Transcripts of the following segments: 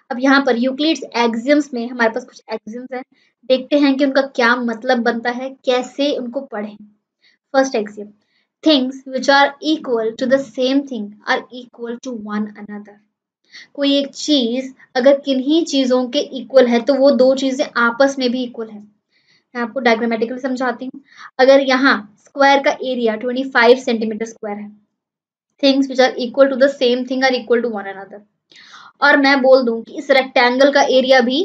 अब यहाँ पर यूक्लिड्स एक्सियम्स में हमारे पास कुछ एक्सियम्स हैं, देखते हैं कि उनका क्या मतलब बनता है, कैसे उनको पढ़ें। First axiom, things which are equal to the same thing are equal to one another. कोई एक चीज अगर किन्हीं चीजों के इक्वल है तो वो दो चीजें आपस में भी इक्वल है। मैं आपको डायग्रामेटिकली समझाती हूँ। अगर यहाँ स्क्वायर का एरिया 25 सेंटीमीटर स्क्वायर है, things which are equal to the same thing are equal to one another, और मैं बोल दूं कि इस रेक्टेंगल का एरिया भी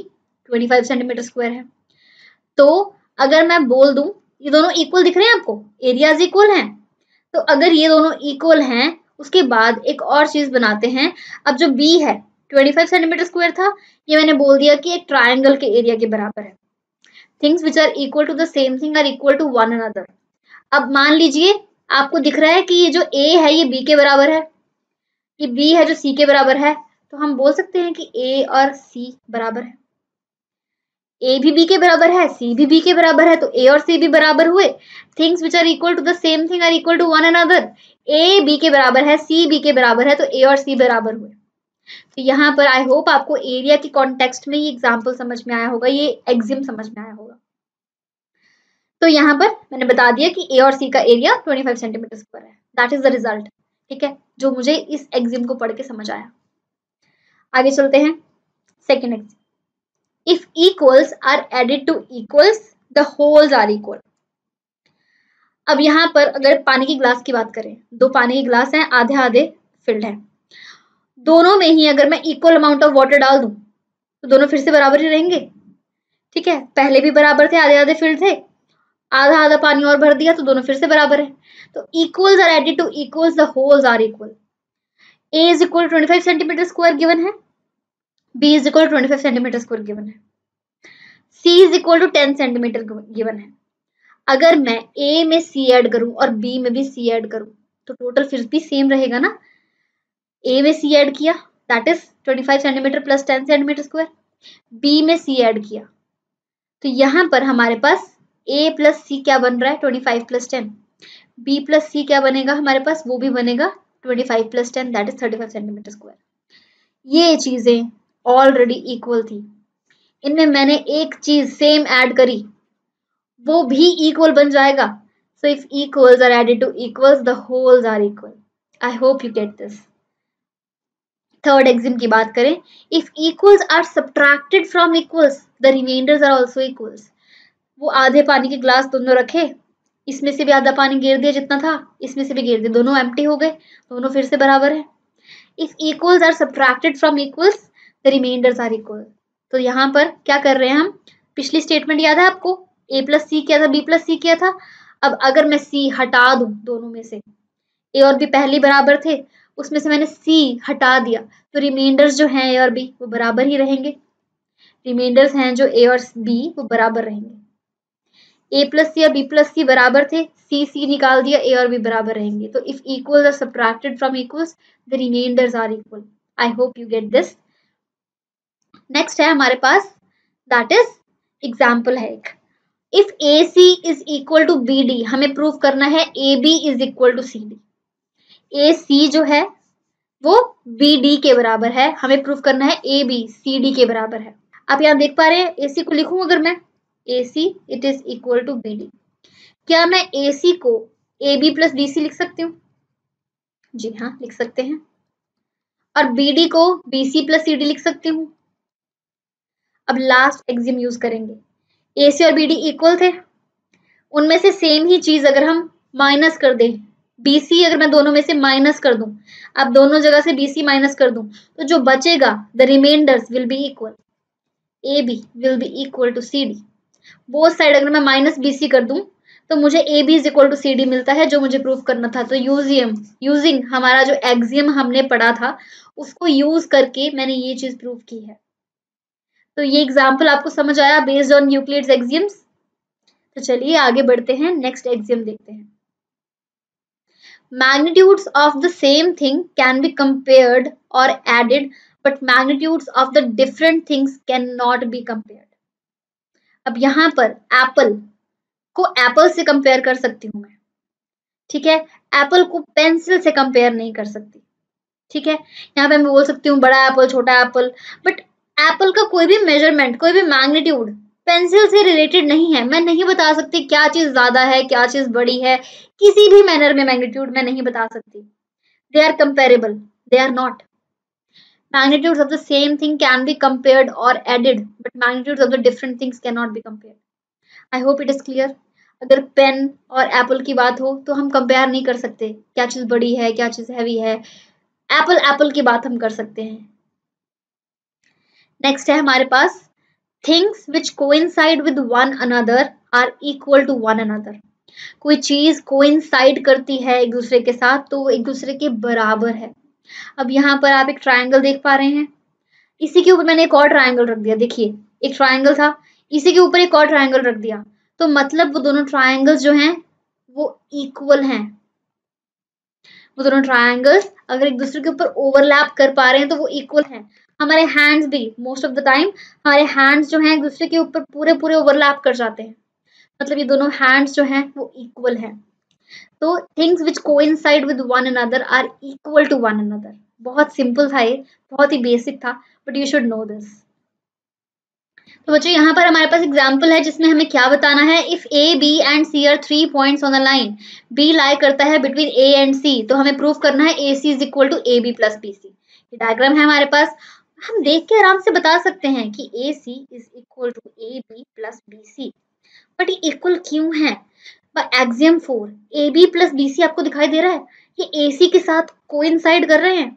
25 सेंटीमीटर स्क्वायर है, तो अगर मैं बोल दूं ये दोनों इक्वल दिख रहे हैं आपको, एरियाज इक्वल हैं, तो अगर ये दोनों इक्वल हैं उसके बाद एक और चीज बनाते हैं। अब जो बी है 25 सेंटीमीटर स्क्वायर था, ये मैंने बोल दिया कि एक ट्राइंगल के एरिया के बराबर है। Things which are equal to the same thing are equal to one another. अब मान लीजिए आपको दिख रहा है कि ये जो ए है ये बी के बराबर है, ये बी है जो सी के बराबर है, तो हम बोल सकते हैं कि ए और सी बराबर है। ए भी बी के बराबर है, सी भी बी के बराबर है, तो ए और सी भी बराबर हुए। Things which are equal to the same thing are equal to one another. A B के बराबर है, सी बी के बराबर है, तो ए और सी बराबर हुए। तो यहाँ पर आई होप आपको एरिया की कॉन्टेक्स्ट में ये एग्जाम्पल समझ में आया होगा, ये एक्सियम समझ में आया होगा। तो यहाँ पर मैंने बता दिया कि ए और सी का एरिया 25 सेंटीमीटर स्क्वायर है, दैट इज द रिजल्ट। ठीक है, जो मुझे इस एक्सियम को पढ़ के समझ आया। आगे चलते हैं second axiom, if equals are added to equals the wholes are equal. अब यहाँ पर अगर पानी की ग्लास की बात करें, दो पानी के ग्लास हैं, आधे आधे फिल्ड है, दोनों में ही अगर मैं इक्वल अमाउंट ऑफ वाटर डाल दूं तो दोनों फिर से बराबर ही रहेंगे। ठीक है, पहले भी बराबर थे, आधे आधे फिल्ड थे, आधा आधा पानी और भर दिया तो दोनों फिर से बराबर है। तो equals are added to equals the wholes are equal. A is equal 25 centimetre square given है, B is equal 25 centimetre square given है, C is equal to 10 centimetre given है। अगर मैं ए में सी ऐड करूं और बी में भी सी ऐड करूं तो टोटल फिर भी सेम रहेगा ना। ए में सी ऐड किया that is 25 centimetre plus 10 centimetre square, B में सी ऐड किया तो यहाँ पर हमारे पास ए प्लस सी क्या बन रहा है 25 प्लस 10, बी प्लस सी क्या बनेगा हमारे पास, वो भी बनेगा 25 plus 10 that is 35 centimetre square. ये चीजें ऑलरेडी इक्वल थी, इनमें मैंने एक चीज सेम ऐड करी, वो भी इक्वल बन जाएगा। So if equals are added to equals the wholes are equal. I hope you get this. Third axiom की बात करें, if equals are subtracted from equals the remainders are also equals. वो आधे पानी के ग्लास दोनों रखे, इसमें से भी आधा पानी गिर दिया जितना था, इसमें से भी गिर दिया, दोनों एम्प्टी हो गए, दोनों फिर से बराबर है। If equals are subtracted from equals the remainders are equal. तो यहाँ पर क्या कर रहे हैं हम, पिछली स्टेटमेंट याद है आपको, ए प्लस सी किया था, बी प्लस सी किया था। अब अगर मैं सी हटा दूं दोनों में से, ए और बी पहले बराबर थे, उसमें से मैंने सी हटा दिया, तो रिमाइंडर्स जो हैं ए और बी वो बराबर ही रहेंगे। रिमाइंडर्स हैं जो ए और बी वो बराबर रहेंगे। ए प्लस सी या बी प्लस सी बराबर थे, सी निकाल दिया, ए और बी बराबर रहेंगे। तो if equals are subtracted from equals the remainders are equal. I hope you get this. Next है हमारे पास, दैट इज एग्जाम्पल है एक, if A C is equal to B D, हमें प्रूव करना है A B is equal to C D. A C जो है वो बी डी के बराबर है, हमें प्रूव करना है ए बी सी डी के बराबर है। आप यहाँ देख पा रहे हैं, ए सी को लिखूं अगर मैं, A C it is equal to B D. क्या मैं ए सी को A B plus B C लिख सकती हूँ? जी हाँ, लिख सकते हैं। और बी डी को B C plus C D लिख सकती हूँ। अब लास्ट एक्सियम यूज करेंगे, ए सी और बी डी इक्वल थे, उनमें से सेम ही चीज अगर हम माइनस कर दें, बी सी अगर मैं दोनों में से माइनस कर दूं, अब दोनों जगह से बी सी माइनस कर दूं, तो जो बचेगा the remainders will be equal, A B will be equal to C D. Both side अगर मैं माइनस बी सी कर दूं तो मुझे A B is equal to C D मिलता है, जो मुझे प्रूव करना था। तो यूजिंग हमारा जो एक्सियम हमने पढ़ा था उसको यूज करके मैंने ये चीज प्रूव की है। तो ये एग्जाम्पल आपको समझ आया बेस्ड ऑन यूक्लिड्स एक्सियम्स। तो चलिए आगे बढ़ते हैं, नेक्स्ट एक्सियम देखते हैं। Magnitudes of the same thing can be compared or added, but magnitudes of the different things cannot be compared. अब यहाँ पर एप्पल को एप्पल से कंपेयर कर सकती हूँ मैं, ठीक है, एप्पल को पेंसिल से कंपेयर नहीं कर सकती। ठीक है, यहाँ पे मैं बोल सकती हूँ बड़ा एप्पल छोटा एप्पल, बट एप्पल का कोई भी मेजरमेंट, कोई भी मैग्नीट्यूड पेंसिल से रिलेटेड नहीं है। मैं नहीं बता सकती क्या चीज ज्यादा है, क्या चीज बड़ी है, किसी भी मैनर में मैग्नीट्यूड मैं नहीं बता सकती। They are comparable, they are not. Magnitudes of the same thing can be compared or added, but magnitudes of the different things cannot be compared. I hope it is clear. अगर pen और Apple की बात हो तो हम compare नहीं कर सकते क्या चीज बड़ी है क्या चीज हैवी है। एप्पल एप्पल की बात हम कर सकते हैं। नेक्स्ट है हमारे पास things which coincide with one another are equal to one another. कोई चीज कोइंसाइड करती है एक दूसरे के साथ तो वो एक दूसरे के बराबर है। अब यहाँ पर आप एक ट्रायंगल देख पा रहे हैं, इसी के ऊपर मैंने एक और ट्रायंगल रख दिया। देखिए एक ट्रायंगल था, इसी के ऊपर एक और ट्रायंगल रख दिया, तो मतलब वो दोनों ट्रायंगल्स जो हैं वो इक्वल हैं। वो दोनों ट्रायंगल्स अगर एक दूसरे के ऊपर ओवरलैप कर पा रहे हैं तो वो इक्वल हैं। हमारे हैंड्स भी मोस्ट ऑफ द टाइम हमारे हैंड्स जो हैं एक दूसरे के ऊपर पूरे पूरे ओवरलैप कर जाते हैं, मतलब ये दोनों हैंड्स जो हैं वो इक्वल हैं। तो things which coincide with one another are equal to one another. बहुत सिंपल था ये, बहुत ही बेसिक था, but you should know this. तो बच्चों यहाँ पर हमारे पास एग्जाम्पल है जिसमें हमें क्या बताना है। If A B and C are 3 points on the line, B lie करता है बिटवीन ए एंड सी, तो हमें प्रूव करना है A C is equal to A B plus B C. ये डायग्राम है हमारे पास, हम देख के आराम से बता सकते हैं कि A C is equal to A B plus B C. But ये इक्वल क्यों है? Axiom 4 A B plus B C आपको दिखाई दे रहा है, ये ए सी के साथ कोइंसाइड कर रहे हैं।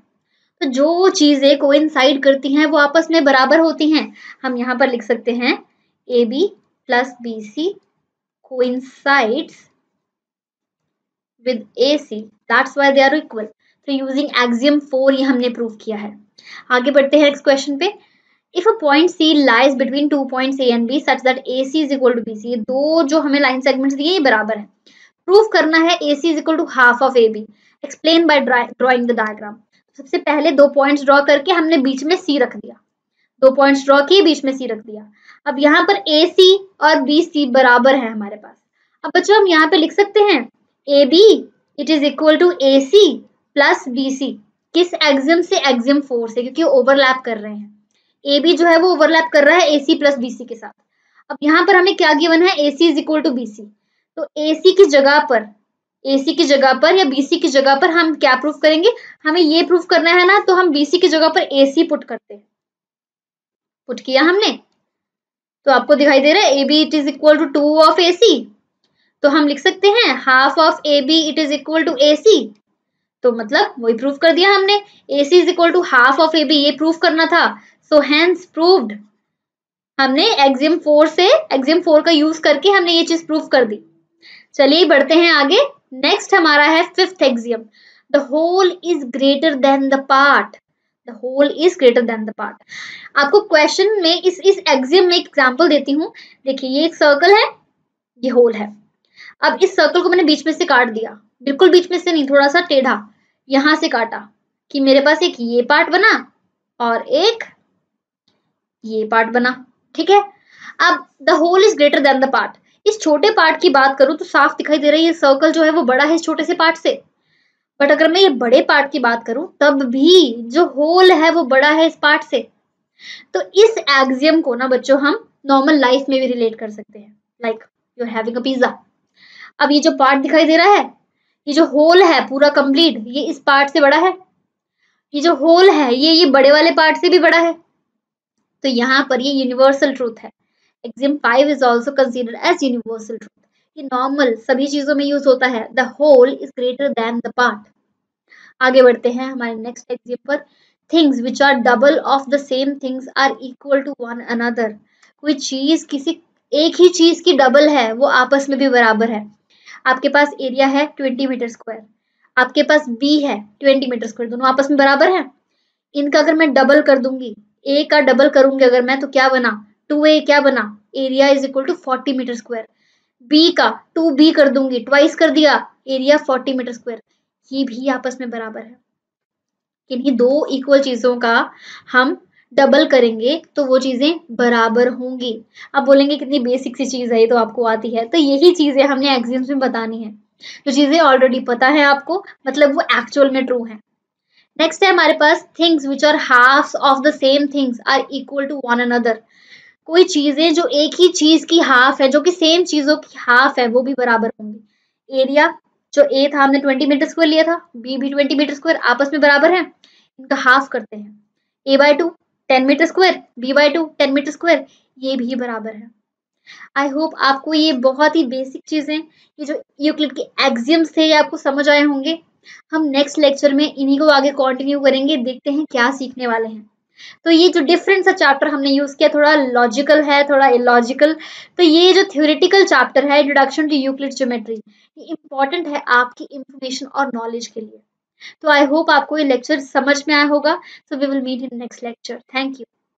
तो जो चीजें कोइंसाइड करती हैं वो आपस में बराबर होती हैं। हम यहाँ पर लिख सकते हैं A B plus B C coincides with A C, that's why they are equal. तो यूजिंग एक्सियम 4 ये हमने प्रूव किया है। आगे बढ़ते हैं नेक्स्ट क्वेश्चन पे। If a point C lies between 2 points A and B such that A C is equal to B C, ये दो जो हमें लाइन सेगमेंट्स दिए ये बराबर है। प्रूव करना है A C is equal to half of A B. Explain by drawing the diagram. सबसे पहले 2 पॉइंट्स ड्रॉ करके हमने बीच में सी रख दिया, 2 पॉइंट्स ड्रॉ किए बीच में सी रख दिया। अब यहाँ पर ए सी और बी सी बराबर है हमारे पास। अब बच्चों हम यहाँ पे लिख सकते हैं A B it is equal to A C plus B C. किस एक्सियम से? एक्सियम 4 से, क्योंकि ओवरलैप कर रहे हैं। ए बी जो है वो ओवरलैप कर रहा है ए सी प्लस बी सी के साथ। अब यहाँ पर हमें क्या गिवन है? A C is equal to B C. तो ए सी की जगह पर, AC की जगह पर या BC की जगह पर हम क्या प्रूफ करेंगे? हमें ये प्रूफ करना है ना, तो हम BC की जगह पर AC पुट करते हैं। पुट किया हमने, तो आपको दिखाई दे रहा है AB it is equal to 2 of AC, तो हम लिख सकते हैं half of AB it is equal to AC। तो मतलब वही प्रूफ कर दिया हमने, AC is equal to half of AB, ये प्रूफ करना था। So hence proved. हमने एक्सियम 4 से, एक्सियम 4 का यूज करके हमने ये चीज प्रूफ कर दी। चलिए बढ़ते हैं आगे। नेक्स्ट हमारा है fifth axiom, the whole is greater than the part. The whole is greater than the part. आपको क्वेश्चन में इस एक्सियम में एग्जांपल देती हूँ। देखिए ये एक सर्कल है, ये होल है। अब इस सर्कल को मैंने बीच में से काट दिया, बिल्कुल बीच में से नहीं, थोड़ा सा टेढ़ा यहां से काटा, कि मेरे पास एक ये पार्ट बना और एक ये पार्ट बना। ठीक है, अब the whole is greater than the part. इस छोटे पार्ट की बात करूं तो साफ दिखाई दे रही है सर्कल जो है वो बड़ा है इस छोटे से पार्ट से। बट अगर मैं ये बड़े पार्ट की बात करूं तब भी जो होल है वो बड़ा है इस पार्ट से। तो इस एक्सियम को ना बच्चों हम नॉर्मल लाइफ में भी रिलेट कर सकते हैं। Like you are having a pizza. अब ये जो पार्ट दिखाई दे रहा है, ये जो होल है पूरा कंप्लीट, ये इस पार्ट से बड़ा है। ये जो होल है ये बड़े वाले पार्ट से भी बड़ा है। तो यहाँ पर ये यूनिवर्सल ट्रूथ है। Axiom 5 is also considered as universal truth. ये नॉर्मल सभी चीजों में यूज होता है। The whole is greater than the part. आगे बढ़ते हैं हमारे नेक्स्ट एक्सियम पर। Things which are double of the same things are equal to one another. कोई चीज किसी एक ही चीज की डबल है वो आपस में भी बराबर है। आपके पास एरिया है 20 मीटर स्क्वायर, आपके पास B है 20 मीटर स्क्वायर, दोनों आपस में बराबर है। इनका अगर मैं डबल कर दूंगी, A का डबल करूंगी अगर मैं, तो क्या बना? 2A क्या बना? Area is equal to 40 metre square. B का 2B कर दूंगी, ट्वाइस कर दिया, एरिया 40 मीटर स्क्वायर। ये भी आपस में बराबर है। इन्हीं दो इक्वल चीजों का हम डबल करेंगे तो वो चीजें बराबर होंगी। आप बोलेंगे कितनी बेसिक सी चीज है, ये तो आपको आती है। तो यही चीजें हमने एक्सियम्स में बतानी है, जो चीजें ऑलरेडी पता है आपको, मतलब वो एक्चुअल में ट्रू है। नेक्स्ट है हमारे पास things which are halves of the same things are equal to one another. कोई चीजें जो एक ही चीज की हाफ है, जो कि सेम चीजों की हाफ है, वो भी बराबर होंगी। एरिया जो ए था, हमने 20 मीटर स्क्वायर लिया था, बी भी 20 मीटर स्क्वायर, आपस में बराबर है, इनका हाफ करते हैं। A/2 10 metre square, B/2 10 metre square, ये भी बराबर है। आई होप आपको ये बहुत ही बेसिक चीजें, ये जो यूक्लिड के एक्सियम्स थे, ये आपको समझ आए होंगे। हम नेक्स्ट लेक्चर में इन्हीं को आगे कंटिन्यू करेंगे, देखते हैं क्या सीखने वाले हैं। तो ये जो डिफरेंट सा चैप्टर हमने यूज किया, थोड़ा लॉजिकल है, थोड़ा इलॉजिकल। तो ये जो थ्योरेटिकल चैप्टर है, इंट्रोडक्शन टू यूक्लिड ज्योमेट्री, ये इंपॉर्टेंट है आपकी इंफॉर्मेशन और नॉलेज के लिए। तो आई होप आपको ये लेक्चर समझ में आया होगा। So we will meet in next lecture. Thank you.